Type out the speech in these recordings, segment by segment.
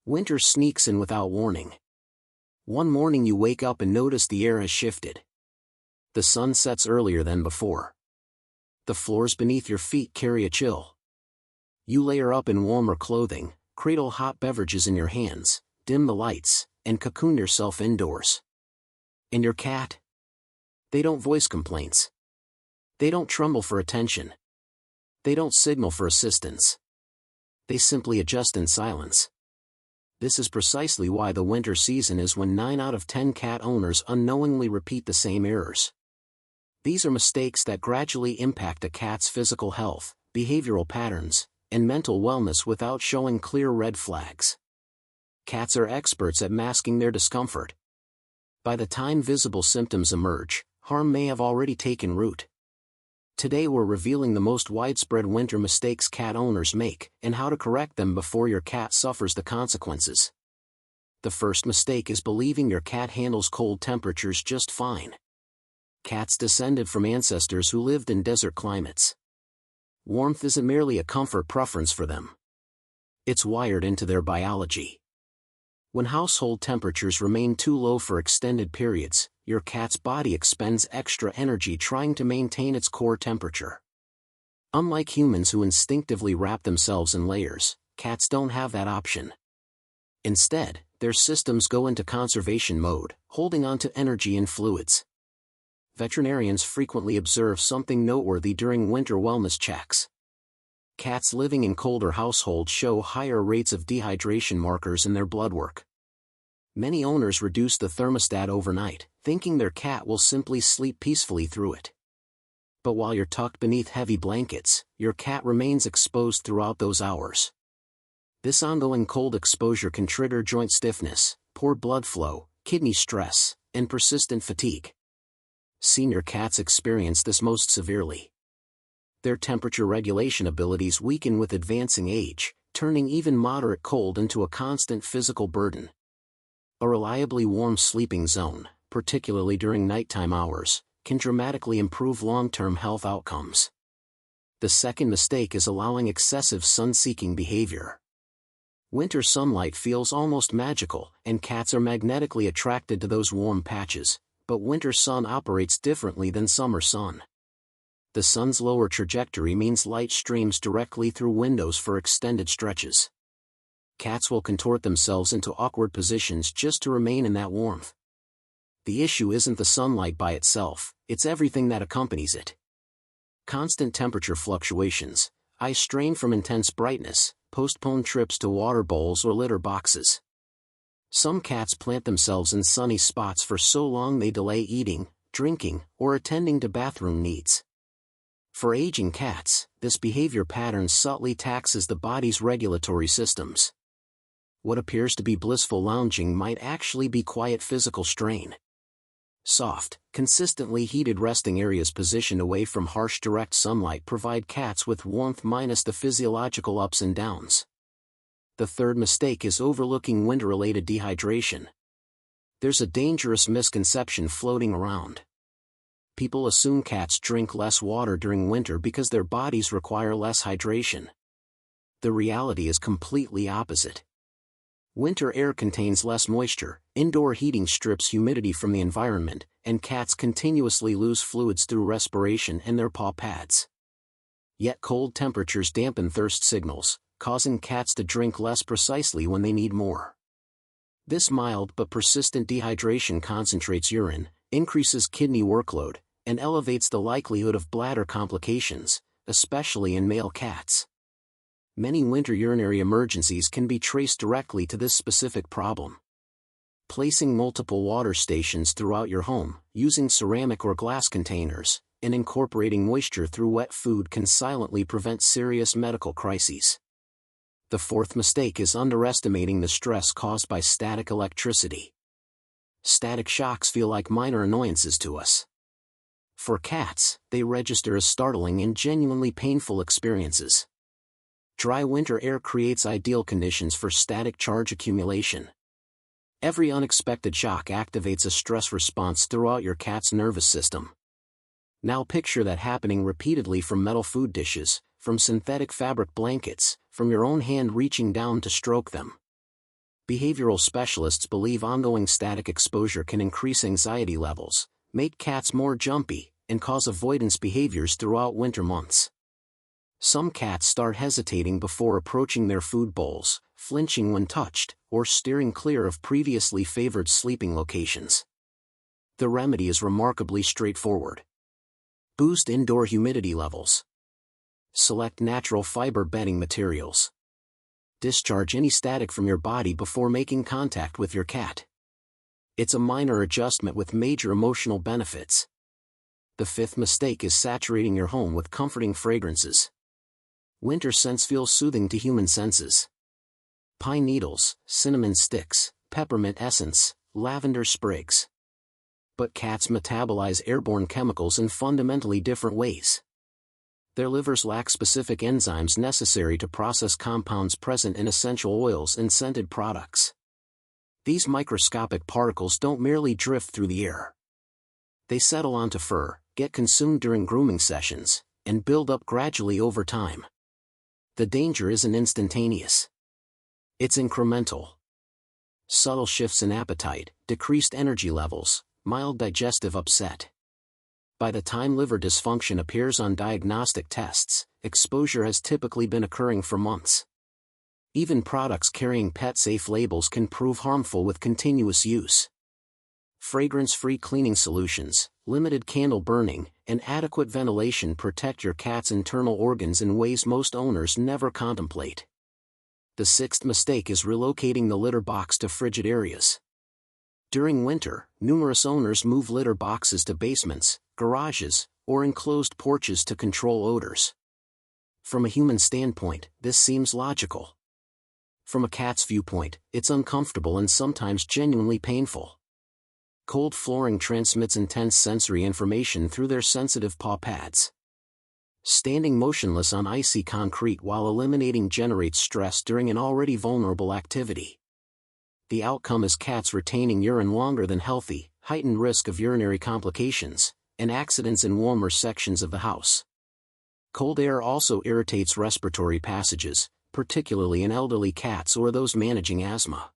Winter sneaks in without warning. One morning you wake up and notice the air has shifted. The sun sets earlier than before. The floors beneath your feet carry a chill. You layer up in warmer clothing, cradle hot beverages in your hands, dim the lights, and cocoon yourself indoors. And your cat? They don't voice complaints. They don't tremble for attention. They don't signal for assistance. They simply adjust in silence. This is precisely why the winter season is when 9 out of 10 cat owners unknowingly repeat the same errors. These are mistakes that gradually impact a cat's physical health, behavioral patterns, and mental wellness without showing clear red flags. Cats are experts at masking their discomfort. By the time visible symptoms emerge, harm may have already taken root. Today we're revealing the most widespread winter mistakes cat owners make, and how to correct them before your cat suffers the consequences. The first mistake is believing your cat handles cold temperatures just fine. Cats descended from ancestors who lived in desert climates. Warmth isn't merely a comfort preference for them. It's wired into their biology. When household temperatures remain too low for extended periods, your cat's body expends extra energy trying to maintain its core temperature. Unlike humans who instinctively wrap themselves in layers, cats don't have that option. Instead, their systems go into conservation mode, holding on to energy and fluids. Veterinarians frequently observe something noteworthy during winter wellness checks. Cats living in colder households show higher rates of dehydration markers in their blood work. Many owners reduce the thermostat overnight, thinking their cat will simply sleep peacefully through it. But while you're tucked beneath heavy blankets, your cat remains exposed throughout those hours. This ongoing cold exposure can trigger joint stiffness, poor blood flow, kidney stress, and persistent fatigue. Senior cats experience this most severely. Their temperature regulation abilities weaken with advancing age, turning even moderate cold into a constant physical burden. A reliably warm sleeping zone, particularly during nighttime hours, can dramatically improve long-term health outcomes. The second mistake is allowing excessive sun-seeking behavior. Winter sunlight feels almost magical, and cats are magnetically attracted to those warm patches, but winter sun operates differently than summer sun. The sun's lower trajectory means light streams directly through windows for extended stretches. Cats will contort themselves into awkward positions just to remain in that warmth. The issue isn't the sunlight by itself, it's everything that accompanies it. Constant temperature fluctuations, eye strain from intense brightness, postponed trips to water bowls or litter boxes. Some cats plant themselves in sunny spots for so long they delay eating, drinking, or attending to bathroom needs. For aging cats, this behavior pattern subtly taxes the body's regulatory systems. What appears to be blissful lounging might actually be quiet physical strain. Soft, consistently heated resting areas positioned away from harsh direct sunlight provide cats with warmth minus the physiological ups and downs. The third mistake is overlooking winter-related dehydration. There's a dangerous misconception floating around. People assume cats drink less water during winter because their bodies require less hydration. The reality is completely opposite. Winter air contains less moisture, indoor heating strips humidity from the environment, and cats continuously lose fluids through respiration and their paw pads. Yet cold temperatures dampen thirst signals, causing cats to drink less precisely when they need more. This mild but persistent dehydration concentrates urine, increases kidney workload, and elevates the likelihood of bladder complications, especially in male cats. Many winter urinary emergencies can be traced directly to this specific problem. Placing multiple water stations throughout your home, using ceramic or glass containers, and incorporating moisture through wet food can silently prevent serious medical crises. The fourth mistake is underestimating the stress caused by static electricity. Static shocks feel like minor annoyances to us. For cats, they register as startling and genuinely painful experiences. Dry winter air creates ideal conditions for static charge accumulation. Every unexpected shock activates a stress response throughout your cat's nervous system. Now picture that happening repeatedly from metal food dishes, from synthetic fabric blankets, from your own hand reaching down to stroke them. Behavioral specialists believe ongoing static exposure can increase anxiety levels, make cats more jumpy, and cause avoidance behaviors throughout winter months. Some cats start hesitating before approaching their food bowls, flinching when touched, or steering clear of previously favored sleeping locations. The remedy is remarkably straightforward. Boost indoor humidity levels. Select natural fiber bedding materials. Discharge any static from your body before making contact with your cat. It's a minor adjustment with major emotional benefits. The fifth mistake is saturating your home with comforting fragrances. Winter scents feel soothing to human senses. Pine needles, cinnamon sticks, peppermint essence, lavender sprigs. But cats metabolize airborne chemicals in fundamentally different ways. Their livers lack specific enzymes necessary to process compounds present in essential oils and scented products. These microscopic particles don't merely drift through the air. They settle onto fur, get consumed during grooming sessions, and build up gradually over time. The danger isn't instantaneous. It's incremental. Subtle shifts in appetite, decreased energy levels, mild digestive upset. By the time liver dysfunction appears on diagnostic tests, exposure has typically been occurring for months. Even products carrying pet-safe labels can prove harmful with continuous use. Fragrance-free cleaning solutions, limited candle burning, and adequate ventilation protect your cat's internal organs in ways most owners never contemplate. The sixth mistake is relocating the litter box to frigid areas. During winter, numerous owners move litter boxes to basements, garages, or enclosed porches to control odors. From a human standpoint, this seems logical. From a cat's viewpoint, it's uncomfortable and sometimes genuinely painful. Cold flooring transmits intense sensory information through their sensitive paw pads. Standing motionless on icy concrete while eliminating generates stress during an already vulnerable activity. The outcome is cats retaining urine longer than healthy, heightened risk of urinary complications, and accidents in warmer sections of the house. Cold air also irritates respiratory passages, particularly in elderly cats or those managing asthma.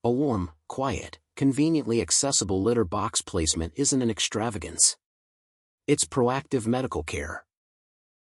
A warm, quiet, conveniently accessible litter box placement isn't an extravagance. It's proactive medical care.